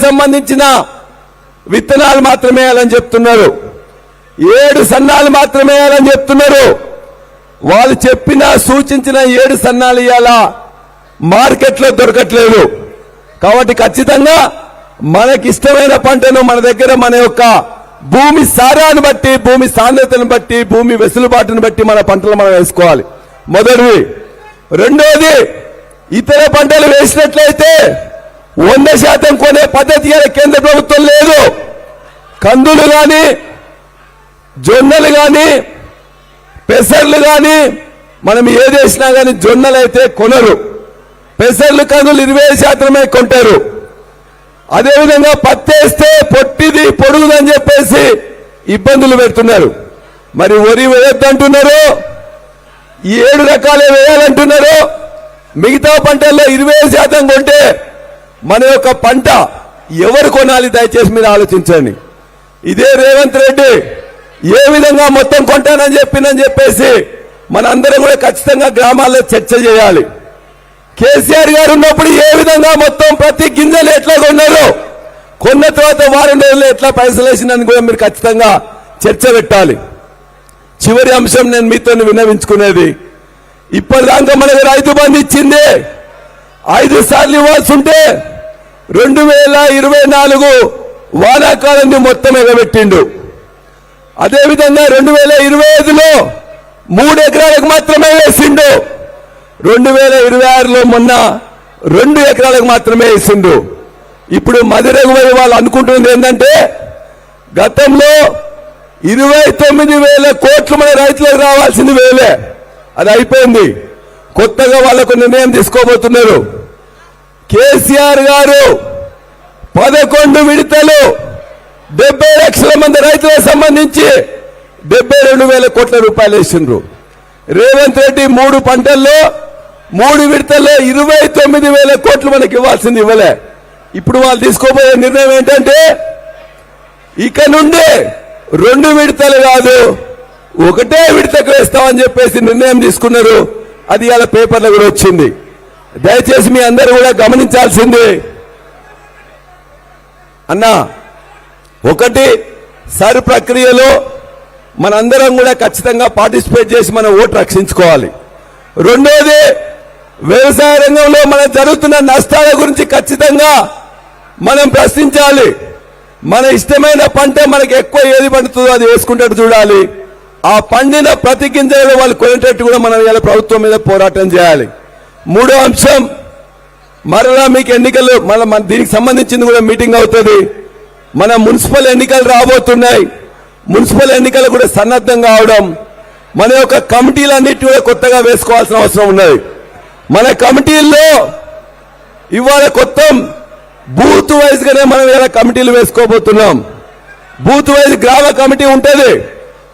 సంబంధించిన విత్తనాలు మాత్రమే వేయాలని చెప్తున్నారు. 7 సన్నాలు మాత్రమే వేయాలని చెప్తున్నారు. వాళ్ళు చెప్పిన సూచించిన 7 సన్నాలు ఇవాళ మార్కెట్లో దొరకట్లేదు. కాబట్టి ఖచ్చితంగా మనకి ఇష్టమైన పంటను మన దగ్గర మన యొక్క భూమి సారాన్ని బట్టి, భూమి సాంద్రతను బట్టి, భూమి వెసులుబాటును బట్టి మన పంటలు మనం వేసుకోవాలి. మొదటిది. రెండోది, ఇతర పంటలు వేసినట్లయితే 100% కొనే పద్ధతి కేంద్ర ప్రభుత్వం లేదు. కందులు గాని, జొన్నలు గాని, పెసర్లు గాని మనం ఏది వేసినా గాని జొన్నలు అయితే కొనరు. పెసర్లు, కందులు 25% కొంటారు. అదేవిధంగా పత్తి వేస్తే పొట్టిది పొడుగుదని చెప్పేసి ఇబ్బందులు పెడుతున్నారు. మరి వరి వేయొద్దంటున్నారు, 7 రకాలే వేయాలంటున్నారు. మిగతా పంటల్లో 25% కొంటే మన యొక్క పంట ఎవరు కొనాలి? దయచేసి మీరు ఆలోచించండి. ఇదే రేవంత్ రెడ్డి ఏ విధంగా మొత్తం కొంటానని చెప్పేసి మనందరం కూడా ఖచ్చితంగా గ్రామాల్లో చర్చ చేయాలి. కేసీఆర్ గారు ఉన్నప్పుడు ఏ విధంగా మొత్తం ప్రతి గింజలు ఎట్లా కొన్నారు, కొన్న తర్వాత వారం రోజుల్లో ఎట్లా పైసలు వేసిందని కూడా మీరు ఖచ్చితంగా చర్చ పెట్టాలి. చివరి అంశం నేను మీతో విన్నవించుకునేది, ఇప్పటిదాకా మనకు రైతు బంధు ఇచ్చింది 5 సార్లు ఇవ్వాల్సి ఉంటే 2024 వానాకాలాన్ని మొత్తం ఎగబెట్టిండు. అదేవిధంగా 2025లో 3 ఎకరాలకు మాత్రమే వేసిండు. 2026లో మొన్న 2 ఎకరాలకు మాత్రమే వేసిండు. ఇప్పుడు మదిరగుమై వాళ్ళు అనుకుంటున్నది ఏంటంటే, గతంలో 29,000 కోట్లు మన రైతులకు రావాల్సింది వేలే, అది అయిపోయింది. కొత్తగా వాళ్ళకు నిర్ణయం తీసుకోబోతున్నారు. కేసీఆర్ గారు 11 విడతలు 70 లక్షల మంది రైతులకు సంబంధించి 72,000 కోట్ల రూపాయలు వేసిండ్రు. రేవంత్ రెడ్డి 3 పంటల్లో 3 విడతల్లో 29,000 కోట్లు మనకి ఇవ్వాల్సింది ఇవ్వలే. ఇప్పుడు వాళ్ళు తీసుకోబోయే నిర్ణయం ఏంటంటే, ఇక నుండి 2 విడతలు కాదు, 1 విడతకు వేస్తామని చెప్పేసి నిర్ణయం తీసుకున్నారు. అది ఇలా పేపర్లో కూడా వచ్చింది. దయచేసి మీ అందరూ కూడా గమనించాల్సింది అన్నా, ఒకటి, సర్ ప్రక్రియలో మనందరం కూడా ఖచ్చితంగా పార్టిసిపేట్ చేసి మన ఓటు రక్షించుకోవాలి. రెండోది, వ్యవసాయ రంగంలో మనకు జరుగుతున్న నష్టాల గురించి ఖచ్చితంగా మనం ప్రశ్నించాలి. మన ఇష్టమైన పంట మనకు ఎక్కువ ఏది పండుతుందో అది వేసుకుంటట్టు చూడాలి. ఆ పండిన ప్రతి గింజలు వాళ్ళు కొనేటట్టు కూడా మనం ఇలా ప్రభుత్వం మీద పోరాటం చేయాలి. మూడో అంశం, మరలా మీకు ఎన్నికలు మన దీనికి సంబంధించింది కూడా మీటింగ్ అవుతుంది. మన మున్సిపల్ ఎన్నికలు రాబోతున్నాయి. మున్సిపల్ ఎన్నికలు కూడా సన్నద్ధం కావడం, మన యొక్క కమిటీలన్నిటి కూడా కొత్తగా వేసుకోవాల్సిన అవసరం ఉన్నది. మన కమిటీల్లో ఇవాళ కొత్త బూత్ వైజ్ గానే మనం ఇలా కమిటీలు వేసుకోబోతున్నాం. బూత్ వైజ్ గ్రామ కమిటీ ఉంటుంది,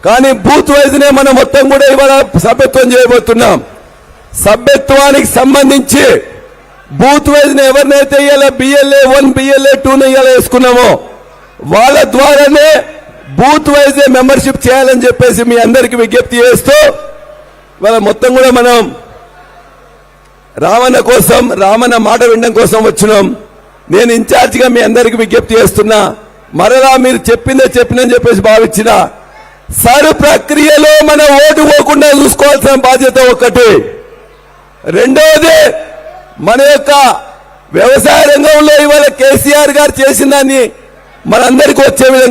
కానీ బూత్ వైజ్ నే మనం మొత్తం కూడా ఇవాళ సభ్యత్వం చేయబోతున్నాం. సభ్యత్వానికి సంబంధించి బూత్ వైజ్ ని ఎవరినైతే ఇవాళ BLA 1 BLA 2 ఇవాళ వేసుకున్నామో వాళ్ళ ద్వారానే బూత్ వైజ్ మెంబర్షిప్ చేయాలని చెప్పేసి మీ అందరికీ విజ్ఞప్తి చేస్తూ, వాళ్ళ మొత్తం కూడా మనం రామన్న కోసం, రామన్న మాట వినడం కోసం వచ్చినాం. నేను ఇన్ఛార్జిగా మీ అందరికీ విజ్ఞప్తి చేస్తున్నా, మరలా మీరు చెప్పినని చెప్పేసి భావించిన సరు ప్రక్రియలో మన ఓటు పోకుండా చూసుకోవాల్సిన బాధ్యత ఒకటి. రెండవది, మన యొక్క వ్యవసాయ రంగంలో ఇవాళ కేసీఆర్ గారు చేసిన దాన్ని మనందరికీ వచ్చే విధంగా